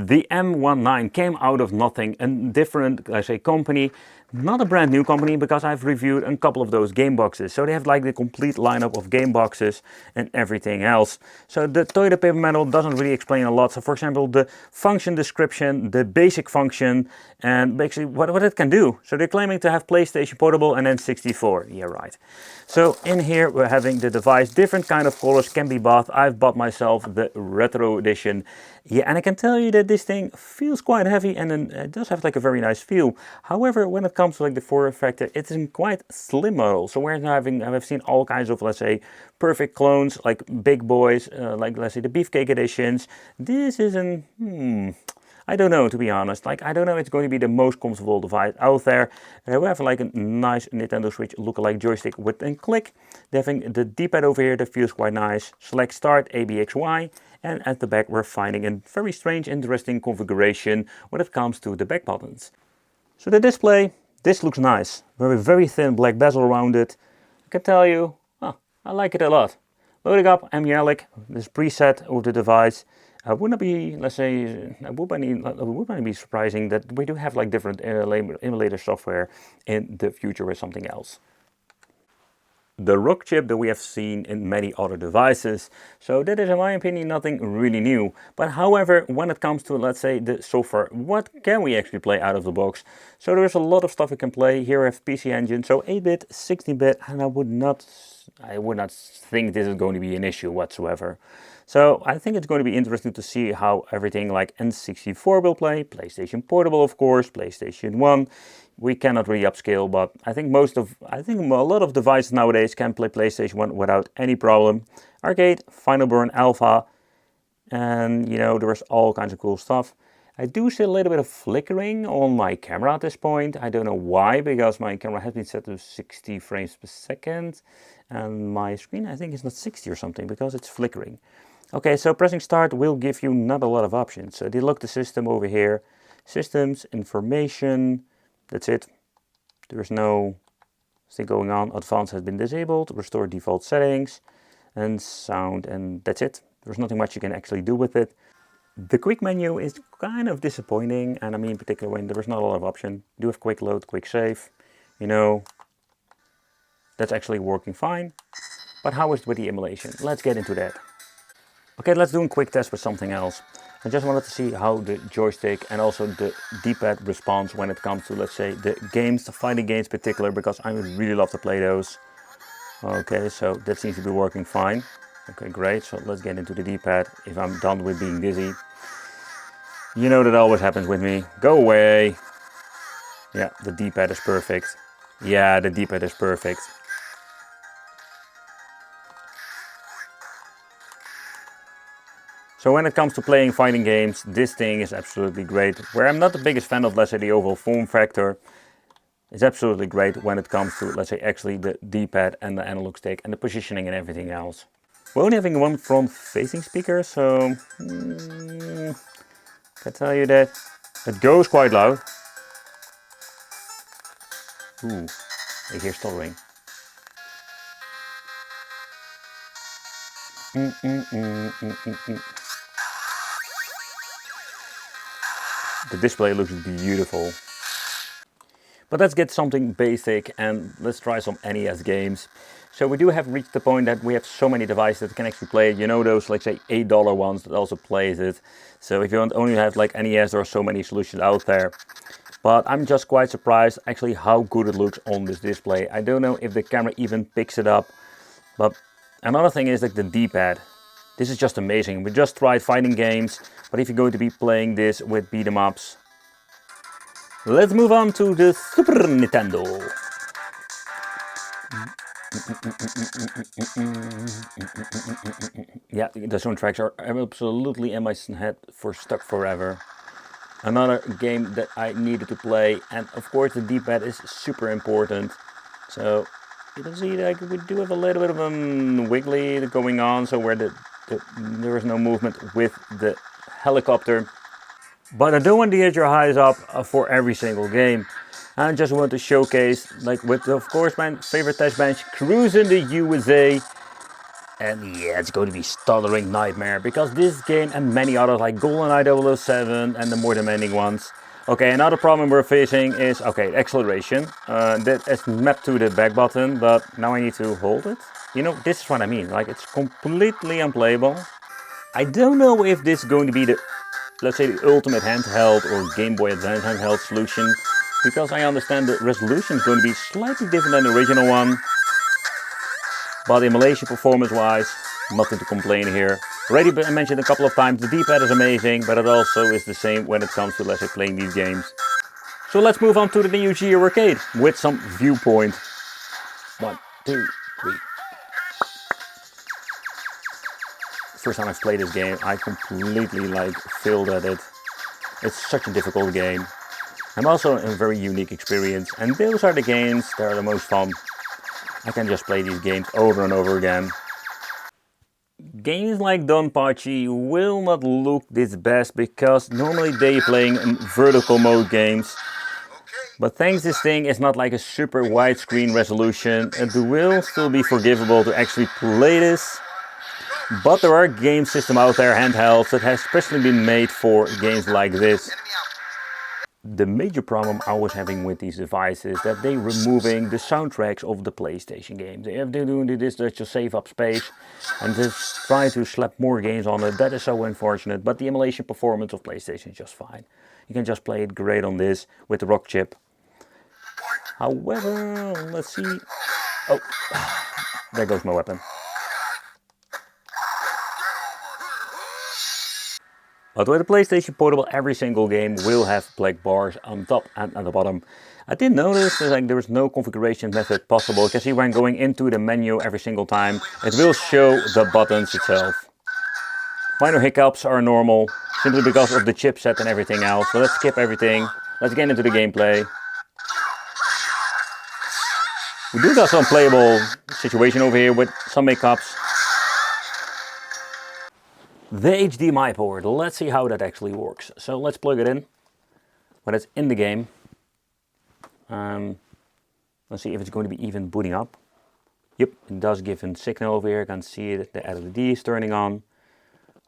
The M19 came out of nothing, a different, let's say, company, not a brand new company because I've reviewed a couple of those game boxes. So they have like the complete lineup of game boxes and everything else. So the toilet paper manual doesn't really explain a lot. So for example, the function description, the basic function, and basically what it can do. So they're claiming to have PlayStation Portable and then 64. Yeah, right. So in here we're having the device, different kind of colors can be bought. I've bought myself the Retro edition. Yeah, and I can tell you that this thing feels quite heavy and then it does have like a very nice feel. However, when it comes to like the form factor, it's in quite slim model. So we're having, I've seen all kinds of, let's say, perfect clones, like big boys, like let's say the Beefcake editions. This is an, I don't know, to be honest. Like, I don't know, it's going to be the most comfortable device out there. We have like a nice Nintendo Switch lookalike joystick with a click. They're having the D-pad over here that feels quite nice. Select Start, ABXY. And at the back we're finding a very strange, interesting configuration when it comes to the back buttons. So the display, this looks nice. Very thin black bezel around it. I can tell you, I like it a lot. Loading up Anbenic, this preset of the device. Would not be, let's say, it would not be surprising that we do have like different emulator software in the future or something else. The rock chip that we have seen in many other devices. So that is, in my opinion, nothing really new. But however, when it comes to, let's say, the software, what can we actually play out of the box? So there's a lot of stuff we can play. Here I have PC Engine, so 8-bit, 16-bit, and I would not think this is going to be an issue whatsoever. So I think it's going to be interesting to see how everything like N64 will play, PlayStation Portable of course, PlayStation 1. We cannot really upscale, but I think a lot of devices nowadays can play PlayStation 1 without any problem. Arcade, Final Burn Alpha, and you know, there's all kinds of cool stuff. I do see a little bit of flickering on my camera at this point. I don't know why, because my camera has been set to 60 frames per second. And my screen, I think, is not 60 or something, because it's flickering. Okay, so pressing start will give you not a lot of options. So delock the system over here. Systems, information, that's it. There's no thing going on. Advanced has been disabled. Restore default settings and sound, and that's it. There's nothing much you can actually do with it. The quick menu is kind of disappointing, and I mean in particular when there's not a lot of option. Do have quick load, quick save. You know, that's actually working fine. But how is it with the emulation? Let's get into that. Okay, let's do a quick test with something else. I just wanted to see how the joystick and also the D-pad responds when it comes to, let's say, the games, the fighting games in particular, because I really love to play those. Okay, so that seems to be working fine. Okay, great. So let's get into the D-pad if I'm done with being dizzy. You know that always happens with me. Go away. Yeah, the D-pad is perfect. Yeah, the D-pad is perfect. So when it comes to playing fighting games, this thing is absolutely great. Where I'm not the biggest fan of, let's say, the overall form factor, it's absolutely great when it comes to, let's say, actually the D-pad and the analog stick and the positioning and everything else. We're only having one front-facing speaker, so I can tell you that it goes quite loud. Ooh, I hear stuttering. The display looks beautiful. But let's get something basic and let's try some NES games. So we do have reached the point that we have so many devices that can actually play it. You know, those, let's say, $8 ones that also plays it. So if you don't only have like NES, there are so many solutions out there. But I'm just quite surprised actually how good it looks on this display. I don't know if the camera even picks it up. But another thing is like the D-pad. This is just amazing. We just tried fighting games, but if you're going to be playing this with beat 'em ups, let's move on to the Super Nintendo. Yeah, the soundtracks are absolutely in my head for stuck forever. Another game that I needed to play, and of course the D-pad is super important. So you can see that we do have a little bit of a wiggly going on, so where there is no movement with the helicopter. But I don't want to get your eyes up for every single game. I just want to showcase, like with of course my favorite test bench, Cruising the USA. And yeah, it's going to be stuttering nightmare because this game and many others like GoldenEye 007 and the more demanding ones. Okay, another problem we're facing is, okay, acceleration. That is mapped to the back button, but now I need to hold it. You know, this is what I mean, like it's completely unplayable. I don't know if this is going to be the, let's say, the ultimate handheld or Game Boy Advance handheld solution, because I understand the resolution is going to be slightly different than the original one. But emulation performance-wise, nothing to complain here. Already mentioned a couple of times, the D-pad is amazing, but it also is the same when it comes to, let's say, playing these games. So let's move on to the Neo Geo Arcade with some viewpoint. 1, 2, 3. First time I've played this game, I completely failed at it. It's such a difficult game. And also a very unique experience. And those are the games that are the most fun. I can just play these games over and over again. Games like Donpachi will not look this best because normally they're playing in vertical mode games. But thanks this thing is not like a super widescreen resolution, it will still be forgivable to actually play this. But there are game systems out there, handhelds, that have especially been made for games like this. The major problem I was having with these devices is that they're removing the soundtracks of the PlayStation games. If they're doing this, they just save up space and just try to slap more games on it. That is so unfortunate, but the emulation performance of PlayStation is just fine. You can just play it great on this with the rock chip. However, let's see. Oh, there goes my weapon. But with the PlayStation Portable, every single game will have black bars on top and at the bottom. I did notice that there is no configuration method possible. You can see when going into the menu every single time, it will show the buttons itself. Minor hiccups are normal, simply because of the chipset and everything else. So let's skip everything. Let's get into the gameplay. We do got some playable situation over here with some hiccups. The HDMI port, let's see how that actually works. So let's plug it in when it's in the game. Let's see if it's going to be even booting up. Yep, it does give a signal over here. I can see it, the LED is turning on.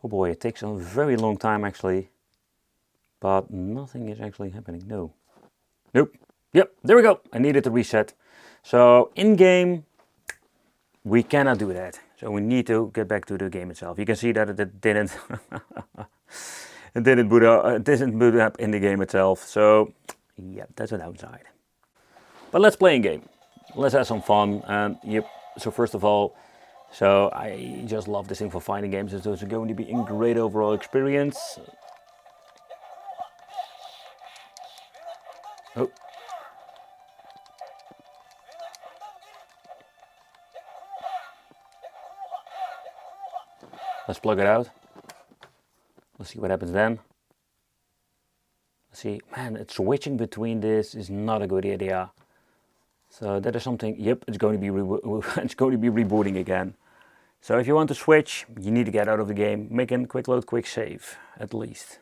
Oh boy, it takes a very long time actually. But nothing is actually happening, no. Nope, yep, there we go. I needed to reset. So in game, we cannot do that. So we need to get back to the game itself. You can see that it didn't, it didn't boot up in the game itself. So yeah, that's a downside. But let's play a game. Let's have some fun. And yep. So first of all, so I just love this thing for fighting games. So it's going to be a great overall experience. Oh. Let's plug it out. Let's see what happens then. Let's see, man, it's switching between this is not a good idea. So that is something. Yep, it's going to be rebooting again. So if you want to switch, you need to get out of the game, make a quick load, quick save, at least.